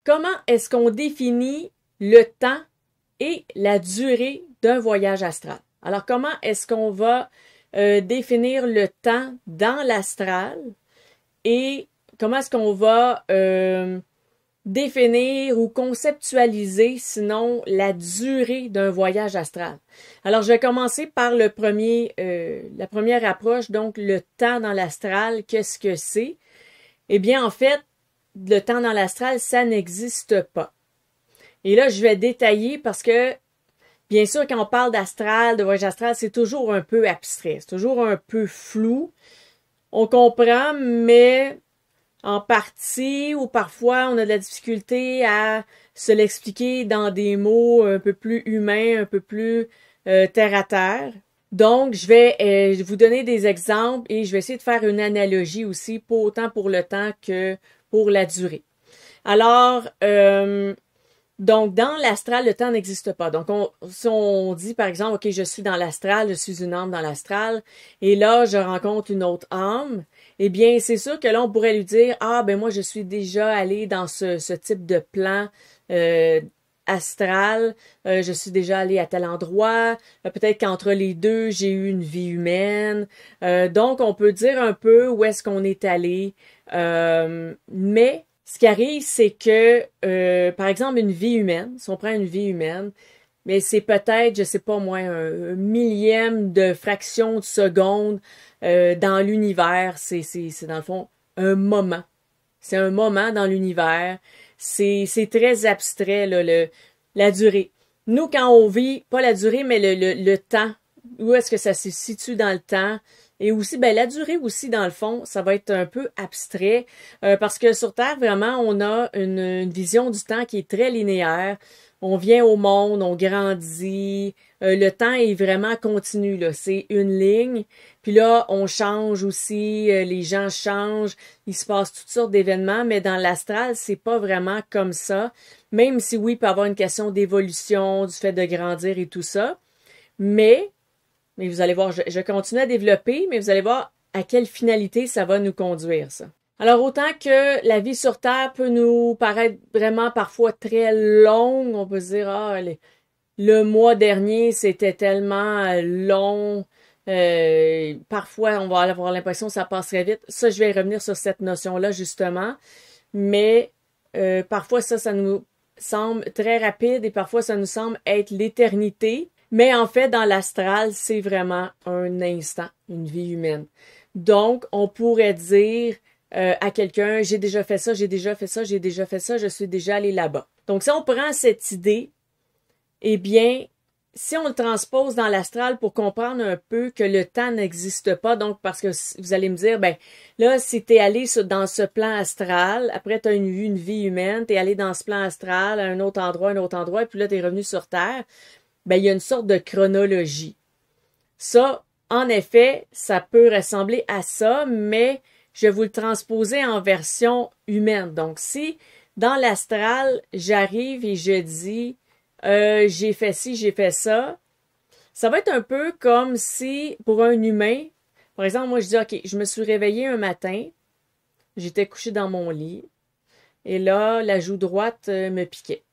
Comment est-ce qu'on définit le temps et la durée d'un voyage astral? Alors, comment est-ce qu'on va définir le temps dans l'astral et comment est-ce qu'on va définir ou conceptualiser, sinon, la durée d'un voyage astral? Alors, je vais commencer par la première approche, donc le temps dans l'astral. Qu'est-ce que c'est? Eh bien, en fait, le temps dans l'astral, ça n'existe pas. Et là, je vais détailler parce que, bien sûr, quand on parle d'astral, de voyage astral, c'est toujours un peu abstrait, c'est toujours un peu flou. On comprend, mais en partie ou parfois, on a de la difficulté à se l'expliquer dans des mots un peu plus humains, un peu plus terre à terre. Donc, je vais vous donner des exemples et je vais essayer de faire une analogie aussi, pas autant pour le temps que pour la durée. Alors, donc, dans l'astral, le temps n'existe pas. Donc, si on dit, par exemple, OK, je suis dans l'astral, je suis une âme dans l'astral, et là, je rencontre une autre âme, eh bien, c'est sûr que là, on pourrait lui dire, ah, ben moi, je suis déjà allé dans ce type de plan astral, je suis déjà allé à tel endroit, peut-être qu'entre les deux, j'ai eu une vie humaine. Donc, on peut dire un peu où est-ce qu'on est allé, mais ce qui arrive, c'est que, par exemple, une vie humaine, si on prend une vie humaine, mais c'est peut-être, je sais pas moi, un millième de fraction de seconde dans l'univers. C'est dans le fond un moment. C'est un moment dans l'univers. C'est très abstrait, là, la durée. Nous, quand on vit, pas la durée, mais le temps, où est-ce que ça se situe dans le temps? Et aussi, ben, la durée aussi, dans le fond, ça va être un peu abstrait parce que sur Terre, vraiment, on a une vision du temps qui est très linéaire. On vient au monde, on grandit. Le temps est vraiment continu, là. C'est une ligne. Puis là, on change aussi, les gens changent, il se passe toutes sortes d'événements, mais dans l'astral, c'est pas vraiment comme ça. Même si oui, il peut y avoir une question d'évolution, du fait de grandir et tout ça. Mais vous allez voir, je continue à développer, mais vous allez voir à quelle finalité ça va nous conduire, ça. Alors, autant que la vie sur Terre peut nous paraître vraiment parfois très longue, on peut se dire, ah, le mois dernier, c'était tellement long. Parfois, on va avoir l'impression que ça passerait vite. Ça, je vais revenir sur cette notion-là, justement. Mais parfois, ça nous semble très rapide et parfois, ça nous semble être l'éternité. Mais en fait, dans l'astral, c'est vraiment un instant, une vie humaine. Donc, on pourrait dire à quelqu'un, j'ai déjà fait ça, j'ai déjà fait ça, j'ai déjà fait ça, je suis déjà allé là-bas. Donc, si on prend cette idée, eh bien, si on le transpose dans l'astral pour comprendre un peu que le temps n'existe pas, donc parce que vous allez me dire, ben là, si t'es allé dans ce plan astral, après t'as eu une vie humaine, t'es allé dans ce plan astral à un autre endroit, et puis là, t'es revenu sur Terre, ben il y a une sorte de chronologie. Ça, en effet, ça peut ressembler à ça, mais je vais vous le transposer en version humaine. Donc, si dans l'astral, j'arrive et je dis j'ai fait ci, j'ai fait ça, ça va être un peu comme si, pour un humain, par exemple, moi je dis, OK, je me suis réveillée un matin, j'étais couchée dans mon lit, et là, la joue droite me piquait.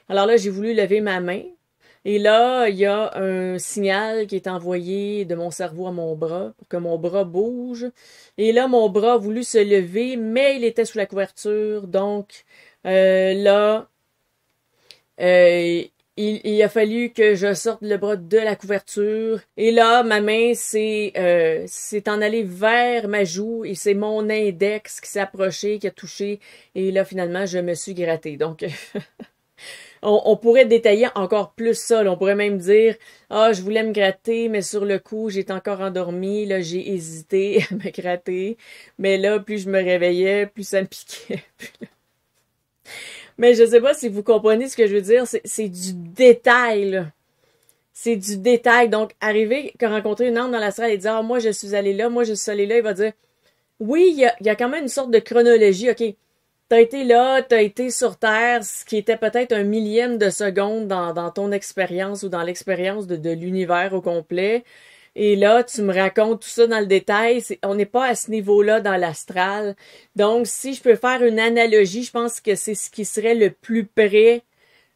Alors là, j'ai voulu lever ma main, et là, il y a un signal qui est envoyé de mon cerveau à mon bras pour que mon bras bouge. Et là, mon bras a voulu se lever, mais il était sous la couverture. Donc, là, il a fallu que je sorte le bras de la couverture. Et là, ma main s'est en allée vers ma joue et c'est mon index qui s'est approché, qui a touché. Et là, finalement, je me suis grattée. Donc, on pourrait détailler encore plus ça. Là. On pourrait même dire, ah, je voulais me gratter, mais sur le coup, j'étais encore endormie. Là, j'ai hésité à me gratter. Mais là, plus je me réveillais, plus ça me piquait. Mais je sais pas si vous comprenez ce que je veux dire. C'est du détail, là. C'est du détail. Donc, arriver, rencontrer une âme dans l'astral et dire, ah, moi, je suis allé là, moi, je suis allé là, il va dire, oui, il y a quand même une sorte de chronologie. OK, t'as été là, t'as été sur Terre, ce qui était peut-être un millième de seconde dans ton expérience ou dans l'expérience de l'univers au complet. Et là, tu me racontes tout ça dans le détail. On n'est pas à ce niveau-là dans l'astral. Donc, si je peux faire une analogie, je pense que c'est ce qui serait le plus près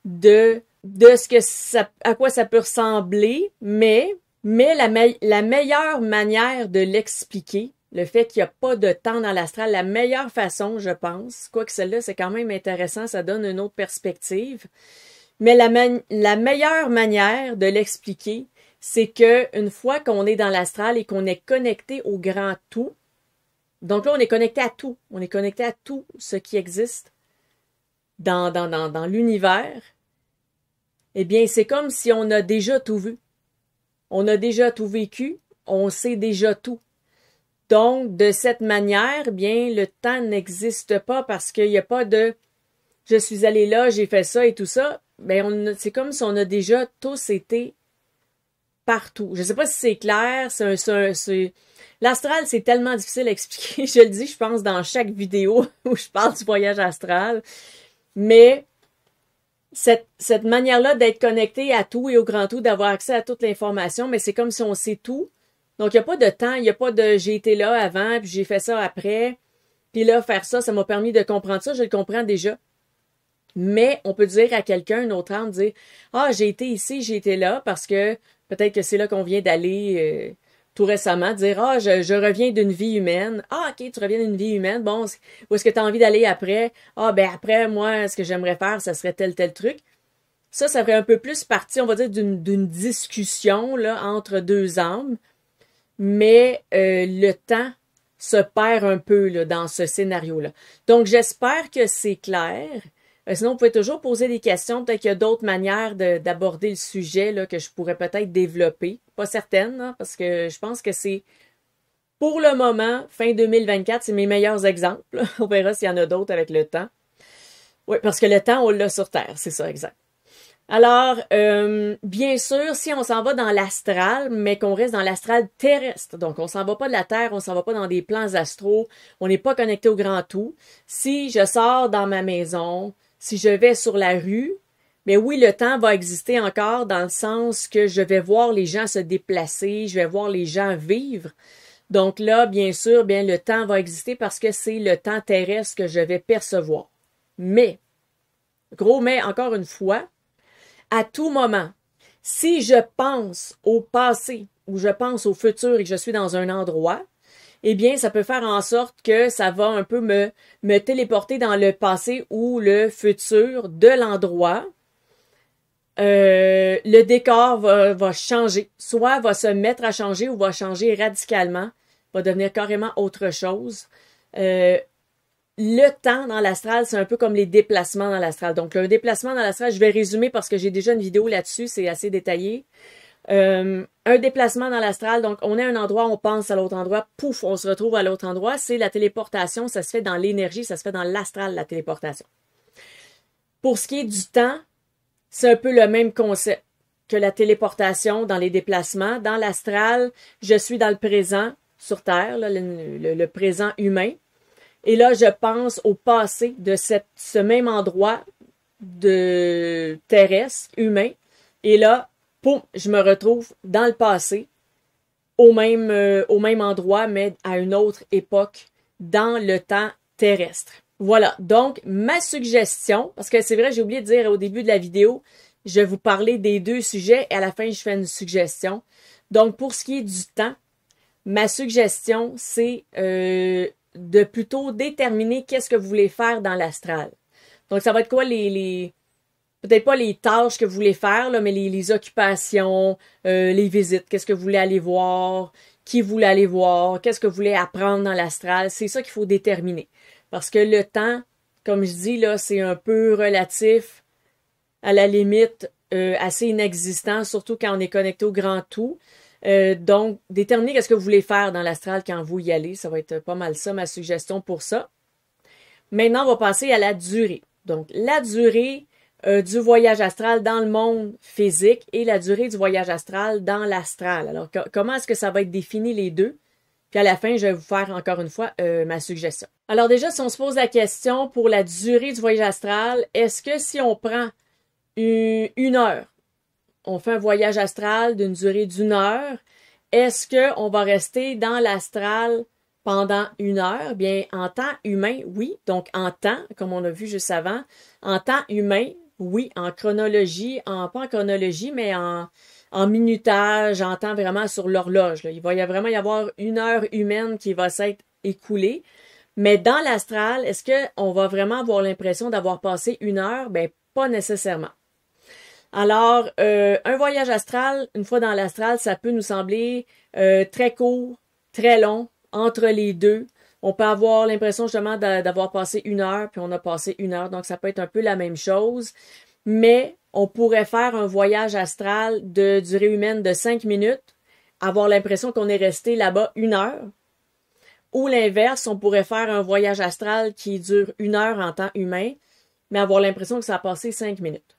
de ce que à quoi ça peut ressembler, mais la meilleure manière de l'expliquer, le fait qu'il n'y a pas de temps dans l'astral, la meilleure façon, je pense, quoique celle-là, c'est quand même intéressant, ça donne une autre perspective, mais la meilleure manière de l'expliquer, c'est que une fois qu'on est dans l'astral et qu'on est connecté au grand tout, donc là, on est connecté à tout, on est connecté à tout ce qui existe dans l'univers, eh bien, c'est comme si on a déjà tout vu. On a déjà tout vécu, on sait déjà tout. Donc, de cette manière, eh bien, le temps n'existe pas parce qu'il n'y a pas de « je suis allé là, j'ai fait ça et tout ça ». Ben, c'est comme si on a déjà tous été partout. Je ne sais pas si c'est clair, l'astral, c'est tellement difficile à expliquer. Je le dis, je pense, dans chaque vidéo où je parle du voyage astral. Mais cette manière-là d'être connecté à tout et au grand tout, d'avoir accès à toute l'information, mais c'est comme si on sait tout. Donc, il n'y a pas de temps, il n'y a pas de j'ai été là avant, puis j'ai fait ça après, puis là, faire ça, ça m'a permis de comprendre ça, je le comprends déjà. Mais on peut dire à quelqu'un, un autre âme, dire « Ah, j'ai été ici, j'ai été là, parce que peut-être que c'est là qu'on vient d'aller tout récemment, dire « Ah, je reviens d'une vie humaine. Ah, ok, tu reviens d'une vie humaine. Bon, où est-ce que tu as envie d'aller après? Ah, ben après, moi, ce que j'aimerais faire, ça serait tel truc. » Ça ferait un peu plus partie, on va dire, d'une discussion là entre deux âmes. Mais le temps se perd un peu là, dans ce scénario-là. Donc, j'espère que c'est clair. Sinon, vous pouvez toujours poser des questions. Peut-être qu'il y a d'autres manières d'aborder le sujet là, que je pourrais peut-être développer. Pas certaine, hein, parce que je pense que c'est, pour le moment, fin 2024, c'est mes meilleurs exemples. On verra s'il y en a d'autres avec le temps. Oui, parce que le temps, on l'a sur Terre, c'est ça, exact. Alors, bien sûr, si on s'en va dans l'astral, mais qu'on reste dans l'astral terrestre, donc on s'en va pas de la Terre, on s'en va pas dans des plans astraux, on n'est pas connecté au grand tout. Si je sors dans ma maison, si je vais sur la rue, mais oui, le temps va exister encore dans le sens que je vais voir les gens se déplacer, je vais voir les gens vivre. Donc là, bien sûr, bien le temps va exister parce que c'est le temps terrestre que je vais percevoir. Mais, gros mais, encore une fois, à tout moment, si je pense au passé ou je pense au futur et que je suis dans un endroit, eh bien, ça peut faire en sorte que ça va un peu me téléporter dans le passé ou le futur de l'endroit. Le décor va changer, soit va se mettre à changer ou va changer radicalement, va devenir carrément autre chose. Le temps dans l'astral, c'est un peu comme les déplacements dans l'astral. Donc, un déplacement dans l'astral, je vais résumer parce que j'ai déjà une vidéo là-dessus, c'est assez détaillé. Un déplacement dans l'astral, donc on est à un endroit, on pense à l'autre endroit, pouf, on se retrouve à l'autre endroit. C'est la téléportation, ça se fait dans l'énergie, ça se fait dans l'astral, la téléportation. Pour ce qui est du temps, c'est un peu le même concept que la téléportation dans les déplacements. Dans l'astral, je suis dans le présent, sur Terre, là, le présent humain. Et là, je pense au passé de ce même endroit de terrestre, humain. Et là, poum, je me retrouve dans le passé, au même endroit, mais à une autre époque, dans le temps terrestre. Voilà, donc ma suggestion, parce que c'est vrai, j'ai oublié de dire au début de la vidéo, je vais vous parler des deux sujets et à la fin, je fais une suggestion. Donc, pour ce qui est du temps, ma suggestion, c'est de plutôt déterminer qu'est-ce que vous voulez faire dans l'astral. Donc, ça va être quoi peut-être pas les tâches que vous voulez faire, là, mais les occupations, les visites, qu'est-ce que vous voulez aller voir, qui vous voulez aller voir, qu'est-ce que vous voulez apprendre dans l'astral. C'est ça qu'il faut déterminer. Parce que le temps, comme je dis, là, c'est un peu relatif, à la limite, assez inexistant, surtout quand on est connecté au grand tout. Donc, déterminez qu'est-ce que vous voulez faire dans l'astral quand vous y allez. Ça va être pas mal ça, ma suggestion pour ça. Maintenant, on va passer à la durée. Donc, la durée du voyage astral dans le monde physique et la durée du voyage astral dans l'astral. Alors, comment est-ce que ça va être défini les deux? Puis à la fin, je vais vous faire encore une fois ma suggestion. Alors déjà, si on se pose la question pour la durée du voyage astral, est-ce que si on prend une heure, on fait un voyage astral d'une durée d'1 heure, est-ce qu'on va rester dans l'astral pendant 1 heure? Bien, en temps humain, oui. Donc, en temps, comme on a vu juste avant, en temps humain, oui. En chronologie, pas en chronologie, mais en minutage, en temps vraiment sur l'horloge. Il va vraiment y avoir 1 heure humaine qui va s'être écoulée. Mais dans l'astral, est-ce qu'on va vraiment avoir l'impression d'avoir passé 1 heure? Ben, pas nécessairement. Alors, un voyage astral, une fois dans l'astral, ça peut nous sembler très court, très long, entre les deux. On peut avoir l'impression justement d'avoir passé 1 heure, puis on a passé 1 heure, donc ça peut être un peu la même chose. Mais on pourrait faire un voyage astral de durée humaine de 5 minutes, avoir l'impression qu'on est resté là-bas 1 heure. Ou l'inverse, on pourrait faire un voyage astral qui dure 1 heure en temps humain, mais avoir l'impression que ça a passé 5 minutes.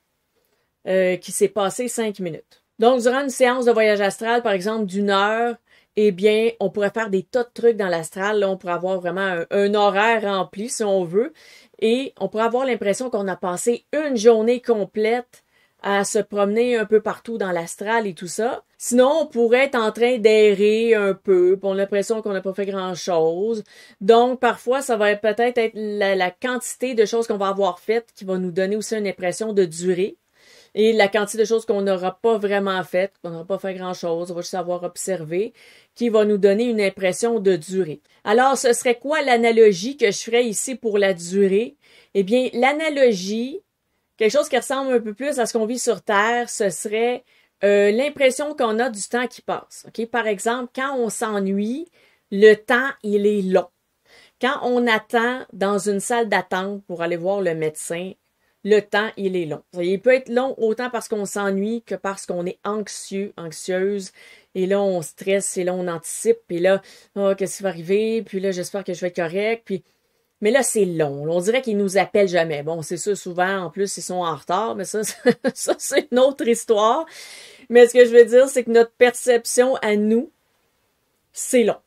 Qui s'est passé 5 minutes. Donc, durant une séance de voyage astral, par exemple, d'1 heure, eh bien, on pourrait faire des tas de trucs dans l'astral. Là, on pourrait avoir vraiment un horaire rempli, si on veut. Et on pourrait avoir l'impression qu'on a passé une journée complète à se promener un peu partout dans l'astral et tout ça. Sinon, on pourrait être en train d'errer un peu, puis on a l'impression qu'on n'a pas fait grand-chose. Donc, parfois, ça va peut-être être la quantité de choses qu'on va avoir faites qui va nous donner aussi une impression de durée. Et la quantité de choses qu'on n'aura pas vraiment faites, qu'on n'aura pas fait grand-chose, on va juste avoir observé, qui va nous donner une impression de durée. Alors, ce serait quoi l'analogie que je ferais ici pour la durée? Eh bien, l'analogie, quelque chose qui ressemble un peu plus à ce qu'on vit sur Terre, ce serait l'impression qu'on a du temps qui passe. Okay? Par exemple, quand on s'ennuie, le temps, il est long. Quand on attend dans une salle d'attente pour aller voir le médecin, le temps, il est long. Il peut être long autant parce qu'on s'ennuie que parce qu'on est anxieux, anxieuse. Et là, on stresse, et là, on anticipe. Et là, oh, qu'est-ce qui va arriver? Puis là, j'espère que je vais être correct. Puis, mais là, c'est long. On dirait qu'ils nous appellent jamais. Bon, c'est ça, souvent, en plus, ils sont en retard. Mais ça, ça c'est une autre histoire. Mais ce que je veux dire, c'est que notre perception à nous, c'est long.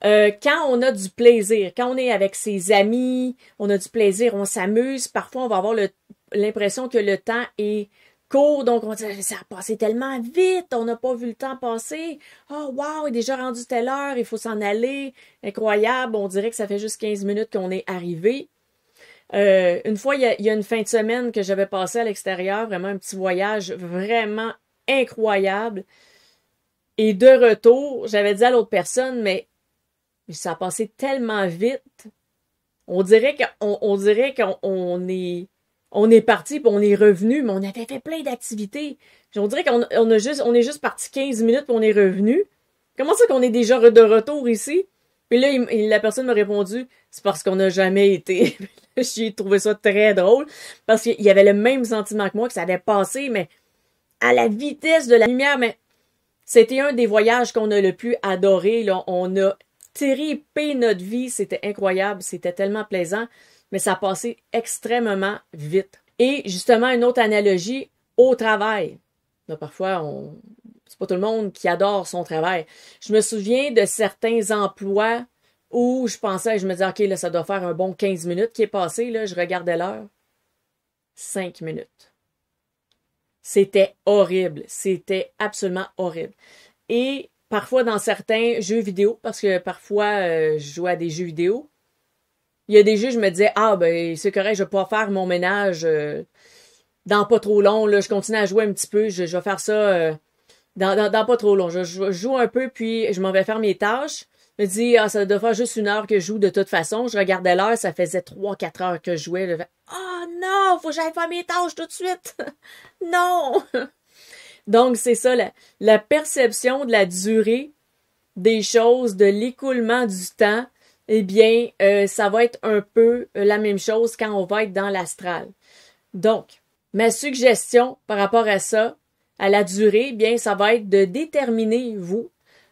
Quand on a du plaisir, quand on est avec ses amis, on a du plaisir, on s'amuse, parfois on va avoir l'impression que le temps est court, donc on dit ça a passé tellement vite, on n'a pas vu le temps passer. Oh wow, il est déjà rendu telle heure, il faut s'en aller. Incroyable, on dirait que ça fait juste 15 minutes qu'on est arrivé. Une fois, il y a une fin de semaine que j'avais passé à l'extérieur, vraiment un petit voyage vraiment incroyable. Et de retour, j'avais dit à l'autre personne, mais ça a passé tellement vite. On dirait qu'on est parti puis on est revenu, mais on avait fait plein d'activités. On dirait qu'on est juste parti 15 minutes puis on est revenu. Comment ça qu'on est déjà de retour ici? Puis là, la personne m'a répondu, c'est parce qu'on n'a jamais été. J'ai trouvé ça très drôle parce qu'il y avait le même sentiment que moi, que ça avait passé, mais à la vitesse de la lumière. Mais c'était un des voyages qu'on a le plus adoré. Là, on a tripé notre vie, c'était incroyable, c'était tellement plaisant, mais ça a passé extrêmement vite. Et justement, une autre analogie, au travail. Là, parfois, c'est pas tout le monde qui adore son travail. Je me souviens de certains emplois où je pensais, je me disais, OK, là, ça doit faire un bon 15 minutes qui est passé, là, je regardais l'heure. 5 minutes. C'était horrible. C'était absolument horrible. Et parfois, dans certains jeux vidéo, parce que parfois, je joue à des jeux vidéo, il y a des jeux, je me disais, ah, ben, c'est correct, je vais pouvoir faire mon ménage dans pas trop long, là, je continue à jouer un petit peu, je vais faire ça dans pas trop long. Je joue un peu, puis je m'en vais faire mes tâches. Je me dis, ah, ça doit faire juste 1 heure que je joue de toute façon. Je regardais l'heure, ça faisait 3-4 heures que je jouais. Je fais, oh non, faut que j'aille faire mes tâches tout de suite. Non! Donc, c'est ça, la perception de la durée des choses, de l'écoulement du temps, eh bien, ça va être un peu la même chose quand on va être dans l'astral. Donc, ma suggestion par rapport à ça, à la durée, eh bien, ça va être de déterminer, vous,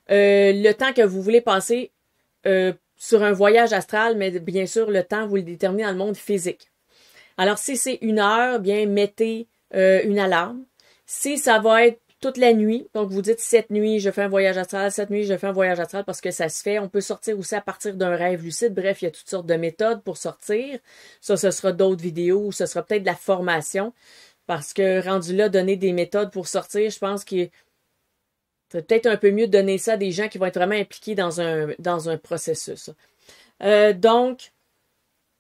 le temps que vous voulez passer sur un voyage astral, mais bien sûr, le temps, vous le déterminez dans le monde physique. Alors, si c'est 1 heure, bien, mettez une alarme. Si ça va être toute la nuit, donc vous dites cette nuit, je fais un voyage astral, cette nuit, je fais un voyage astral parce que ça se fait. On peut sortir aussi à partir d'un rêve lucide. Bref, il y a toutes sortes de méthodes pour sortir. Ça, ce sera d'autres vidéos ou ce sera peut-être de la formation parce que rendu là, donner des méthodes pour sortir, je pense que C'est peut-être un peu mieux de donner ça à des gens qui vont être vraiment impliqués dans un processus. Donc,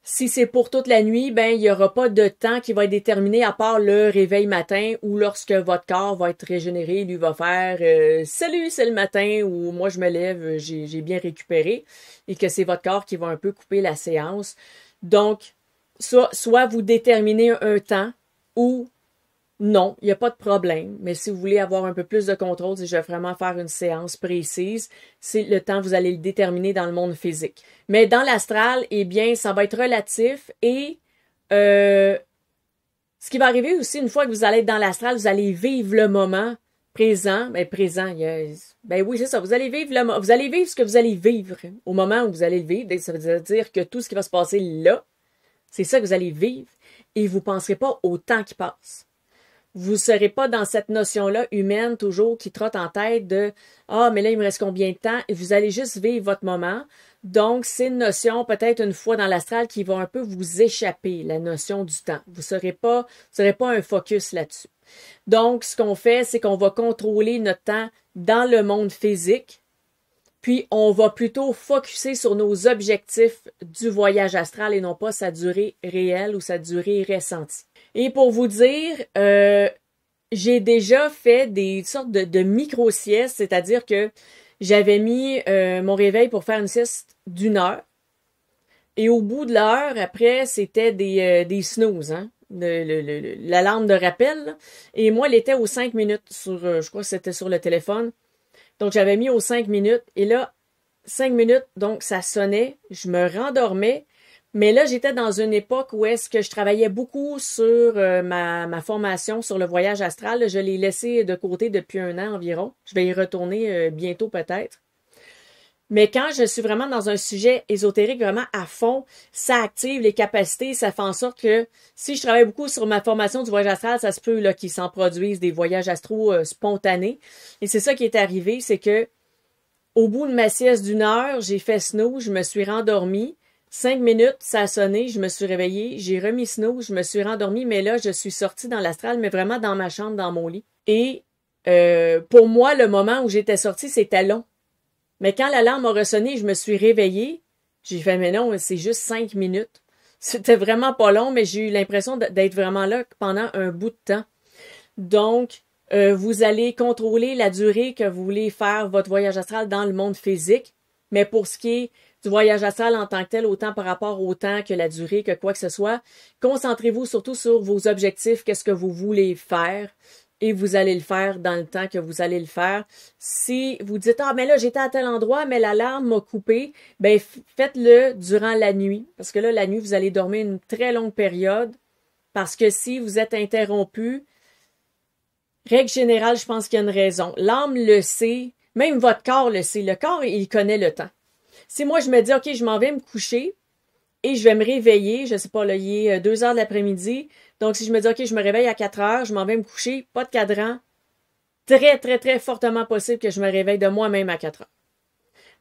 si c'est pour toute la nuit, ben il n'y aura pas de temps qui va être déterminé à part le réveil matin ou lorsque votre corps va être régénéré, lui va faire salut, c'est le matin ou moi je me lève, j'ai bien récupéré et que c'est votre corps qui va un peu couper la séance. Donc, soit vous déterminez un temps ou non, il n'y a pas de problème. Mais si vous voulez avoir un peu plus de contrôle, si je vais vraiment faire une séance précise, c'est le temps, vous allez le déterminer dans le monde physique. Mais dans l'astral, eh bien, ça va être relatif et ce qui va arriver aussi, une fois que vous allez être dans l'astral, vous allez vivre le moment présent. Ben oui, c'est ça. Vous allez vivre vous allez vivre ce que vous allez vivre au moment où vous allez le vivre. Ça veut dire que tout ce qui va se passer là, c'est ça que vous allez vivre et vous ne penserez pas au temps qui passe. Vous ne serez pas dans cette notion-là humaine toujours qui trotte en tête de « Ah, mais là, il me reste combien de temps? » Et vous allez juste vivre votre moment. Donc, c'est une notion, peut-être une fois dans l'astral, qui va un peu vous échapper, la notion du temps. Vous serez pas un focus là-dessus. Donc, ce qu'on fait, c'est qu'on va contrôler notre temps dans le monde physique, puis on va plutôt focuser sur nos objectifs du voyage astral et non pas sa durée réelle ou sa durée ressentie. Et pour vous dire, j'ai déjà fait des sortes de micro-siestes, c'est-à-dire que j'avais mis mon réveil pour faire une sieste d'1 heure. Et au bout de l'heure, après, c'était des snooze, hein? L'alarme de rappel. Là. Et moi, elle était aux 5 minutes je crois que c'était sur le téléphone. Donc, j'avais mis aux 5 minutes. Et là, 5 minutes, donc ça sonnait. Je me rendormais. Mais là, j'étais dans une époque où est-ce que je travaillais beaucoup sur ma formation sur le voyage astral. Je l'ai laissé de côté depuis 1 an environ. Je vais y retourner bientôt peut-être. Mais quand je suis vraiment dans un sujet ésotérique vraiment à fond, ça active les capacités, ça fait en sorte que si je travaille beaucoup sur ma formation du voyage astral, ça se peut là qu'il s'en produise des voyages astraux spontanés. Et c'est ça qui est arrivé, c'est que au bout de ma sieste d'1 heure, j'ai fait snooze, je me suis rendormie. 5 minutes, ça a sonné, je me suis réveillée, j'ai remis snooze, je me suis rendormie, mais là, je suis sortie dans l'astral, mais vraiment dans ma chambre, dans mon lit. Et pour moi, le moment où j'étais sortie, c'était long. Mais quand l'alarme a ressonné, je me suis réveillée, j'ai fait, mais non, c'est juste 5 minutes. C'était vraiment pas long, mais j'ai eu l'impression d'être vraiment là pendant un bout de temps. Donc, vous allez contrôler la durée que vous voulez faire votre voyage astral dans le monde physique, mais pour ce qui est du voyage astral en tant que tel, autant par rapport au temps que la durée, que quoi que ce soit, concentrez-vous surtout sur vos objectifs, qu'est-ce que vous voulez faire, et vous allez le faire dans le temps que vous allez le faire. Si vous dites « Ah, mais là, j'étais à tel endroit, mais l'alarme m'a coupé », ben faites-le durant la nuit, parce que là, la nuit, vous allez dormir une très longue période, parce que si vous êtes interrompu, règle générale, je pense qu'il y a une raison. L'âme le sait, même votre corps le sait. Le corps, il connaît le temps. Si moi, je me dis, OK, je m'en vais me coucher et je vais me réveiller, je sais pas, là, il est 2 heures de l'après-midi. Donc, si je me dis, OK, je me réveille à 4 heures, je m'en vais me coucher, pas de cadran, très, très, très fortement possible que je me réveille de moi-même à 4 heures.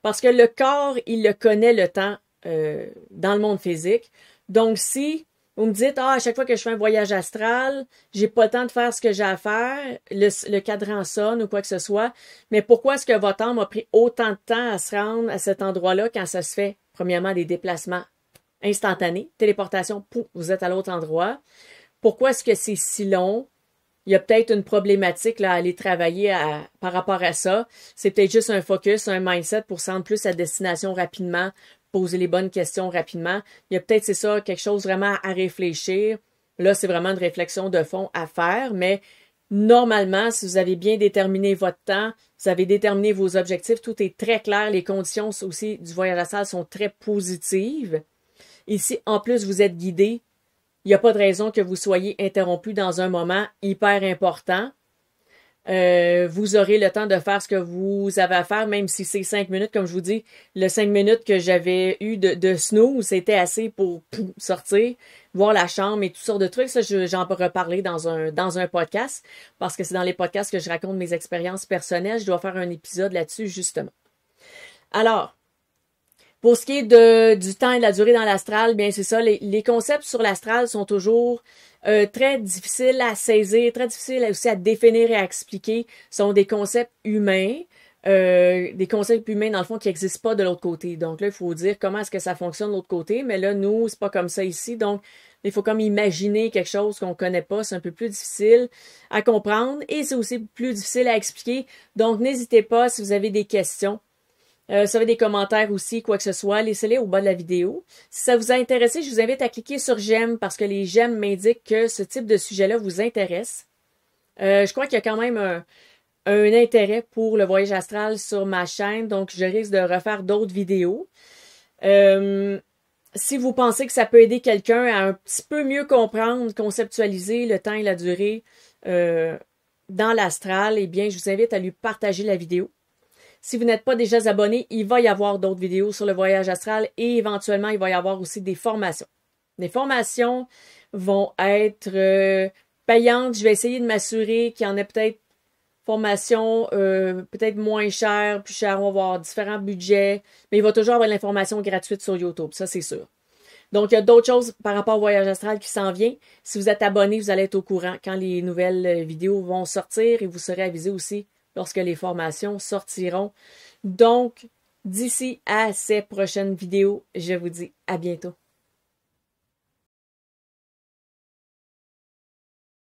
Parce que le corps, il le connaît le temps dans le monde physique. Donc, si vous me dites, à chaque fois que je fais un voyage astral, j'ai pas le temps de faire ce que j'ai à faire, le cadran sonne ou quoi que ce soit, mais pourquoi est-ce que votre âme a pris autant de temps à se rendre à cet endroit-là quand ça se fait, premièrement, des déplacements instantanés, téléportation, pouf, vous êtes à l'autre endroit. Pourquoi est-ce que c'est si long? Il y a peut-être une problématique là, à aller travailler par rapport à ça. C'est peut-être juste un focus, un mindset pour se rendre plus à destination rapidement, poser les bonnes questions rapidement. Il y a peut-être, c'est ça, quelque chose vraiment à réfléchir. Là, c'est vraiment une réflexion de fond à faire, mais normalement, si vous avez bien déterminé votre temps, vous avez déterminé vos objectifs, tout est très clair. Les conditions aussi du voyage astral sont très positives. Et si, en plus, vous êtes guidé, il n'y a pas de raison que vous soyez interrompu dans un moment hyper important. Vous aurez le temps de faire ce que vous avez à faire, même si c'est 5 minutes, comme je vous dis. Le 5 minutes que j'avais eu de snooze, c'était assez pour sortir, voir la chambre et toutes sortes de trucs. Ça, j'en peux reparler dans un podcast, parce que c'est dans les podcasts que je raconte mes expériences personnelles. Je dois faire un épisode là-dessus, justement. Alors, Pour ce qui est du temps et de la durée dans l'astral, bien c'est ça, les concepts sur l'astral sont toujours très difficiles à saisir, très difficiles aussi à définir et à expliquer. Ce sont des concepts humains, dans le fond qui n'existent pas de l'autre côté. Donc là, il faut dire comment est-ce que ça fonctionne de l'autre côté, mais là, nous, c'est pas comme ça ici. Donc, il faut comme imaginer quelque chose qu'on connaît pas, c'est un peu plus difficile à comprendre et c'est aussi plus difficile à expliquer. Donc, n'hésitez pas si vous avez des questions. Si vous avez des commentaires aussi, quoi que ce soit, laissez-les au bas de la vidéo. Si ça vous a intéressé, je vous invite à cliquer sur j'aime parce que les j'aime m'indiquent que ce type de sujet-là vous intéresse. Je crois qu'il y a quand même un intérêt pour le voyage astral sur ma chaîne, donc je risque de refaire d'autres vidéos. Si vous pensez que ça peut aider quelqu'un à un petit peu mieux comprendre, conceptualiser le temps et la durée dans l'astral, eh bien, je vous invite à lui partager la vidéo. Si vous n'êtes pas déjà abonné, il va y avoir d'autres vidéos sur le voyage astral et éventuellement, il va y avoir aussi des formations. Les formations vont être payantes. Je vais essayer de m'assurer qu'il y en ait peut-être formation peut-être moins chère, plus chère. On va avoir différents budgets, mais il va toujours avoir l'information gratuite sur YouTube, ça c'est sûr. Donc, il y a d'autres choses par rapport au voyage astral qui s'en vient. Si vous êtes abonné, vous allez être au courant quand les nouvelles vidéos vont sortir et vous serez avisé aussi lorsque les formations sortiront. Donc, d'ici à ces prochaines vidéos, je vous dis à bientôt.